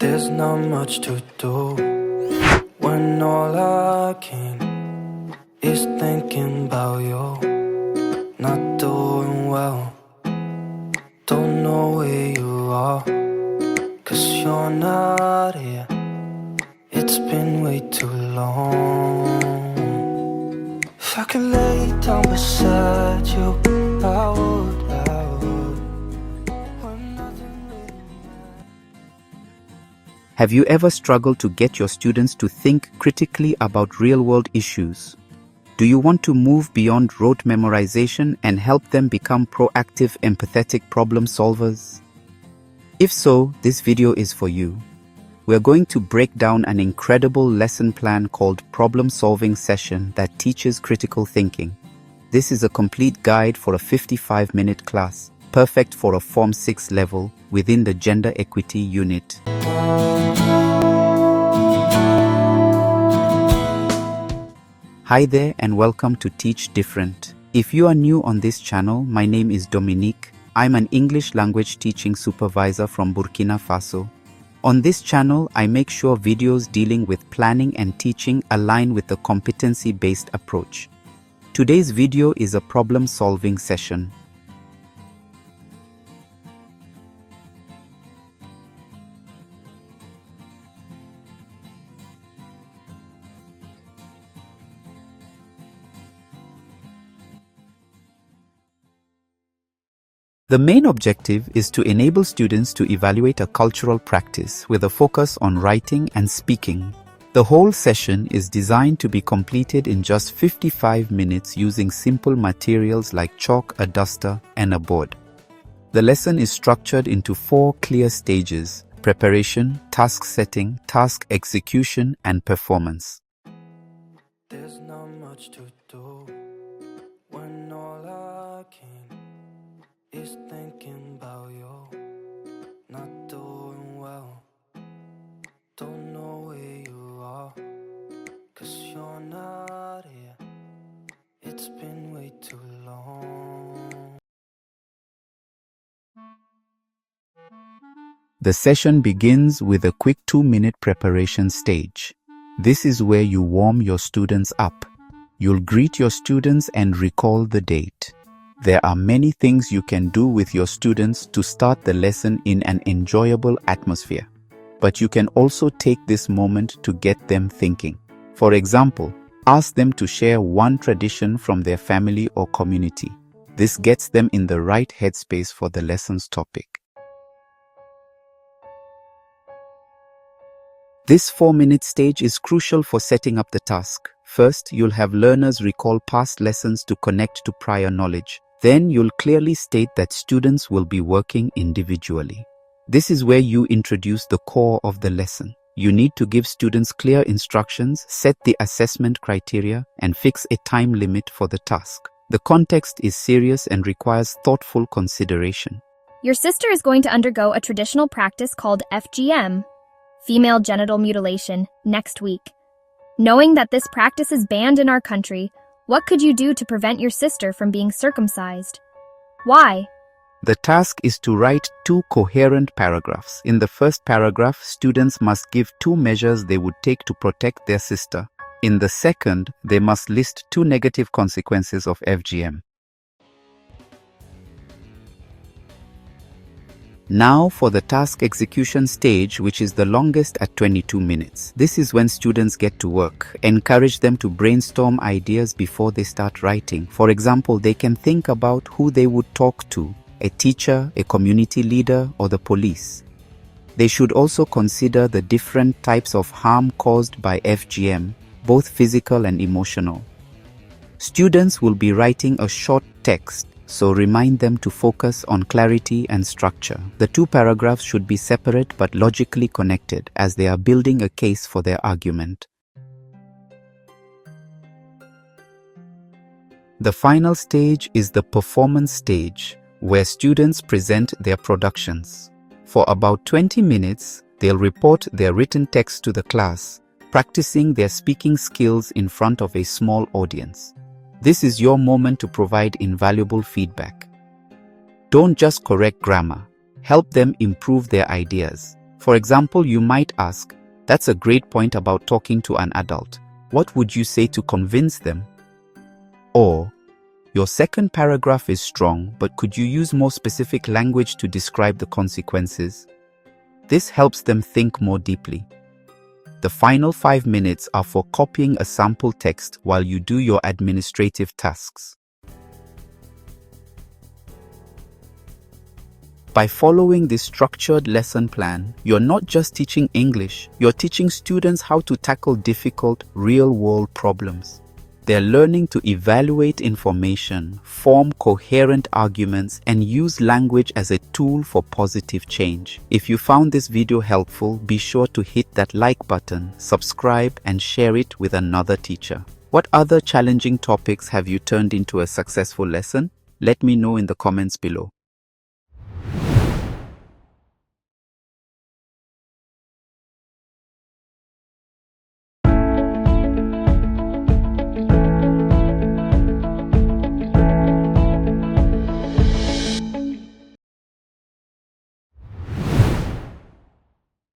There's not much to do when all I can is thinking about you. Not doing well, don't know where you are, 'cause you're not here. It's been way too long. If I could lay down beside you, I would. When nothing really matters. Have you ever struggled to get your students to think critically about real-world issues? Do you want to move beyond rote memorization and help them become proactive, empathetic problem solvers? If so, this video is for you. We're going to break down an incredible lesson plan called Problem Solving Session that teaches critical thinking. This is a complete guide for a 55-minute class, perfect for a Form 6 level within the Gender Equity Unit. Hi there and welcome to Teach Different. If you are new on this channel, my name is Dominique. I'm an English language teaching supervisor from Burkina Faso. On this channel, I make sure videos dealing with planning and teaching align with the competency-based approach. Today's video is a problem-solving session. The main objective is to enable students to evaluate a cultural practice with a focus on writing and speaking. The whole session is designed to be completed in just 55 minutes using simple materials like chalk, a duster, and a board. The lesson is structured into 4 clear stages: preparation, task setting, task execution, and performance. There's not much to do when all I can is thinking about you. Not doing well, don't know where you are, 'cause you're not here. It's been way too long. The session begins with a quick 2-minute preparation stage. This is where you warm your students up. You'll greet your students and recall the date. There are many things you can do with your students to start the lesson in an enjoyable atmosphere. But you can also take this moment to get them thinking. For example, ask them to share one tradition from their family or community. This gets them in the right headspace for the lesson's topic. This 4-minute stage is crucial for setting up the task. First, you'll have learners recall past lessons to connect to prior knowledge. Then you'll clearly state that students will be working individually. This is where you introduce the core of the lesson. You need to give students clear instructions, set the assessment criteria, and fix a time limit for the task. The context is serious and requires thoughtful consideration. Your sister is going to undergo a traditional practice called FGM, female genital mutilation, next week. Knowing that this practice is banned in our country, what could you do to prevent your sister from being circumcised? Why? The task is to write 2 coherent paragraphs. In the first paragraph, students must give 2 measures they would take to protect their sister. In the second, they must list 2 negative consequences of FGM. Now for the task execution stage, which is the longest at 22 minutes. This is when students get to work. Encourage them to brainstorm ideas before they start writing. For example, they can think about who they would talk to: a teacher, a community leader, or the police. They should also consider the different types of harm caused by FGM, both physical and emotional. Students will be writing a short text, so remind them to focus on clarity and structure. The 2 paragraphs should be separate but logically connected, as they are building a case for their argument. The final stage is the performance stage, where students present their productions. For about 20 minutes, they'll report their written text to the class, practicing their speaking skills in front of a small audience. This is your moment to provide invaluable feedback. Don't just correct grammar. Help them improve their ideas. For example, you might ask, "That's a great point about talking to an adult. What would you say to convince them?" Or, "Your second paragraph is strong, but could you use more specific language to describe the consequences?" This helps them think more deeply. The final 5 minutes are for copying a sample text while you do your administrative tasks. By following this structured lesson plan, you're not just teaching English, you're teaching students how to tackle difficult, real-world problems. They're learning to evaluate information, form coherent arguments, and use language as a tool for positive change. If you found this video helpful, be sure to hit that like button, subscribe, and share it with another teacher. What other challenging topics have you turned into a successful lesson? Let me know in the comments below.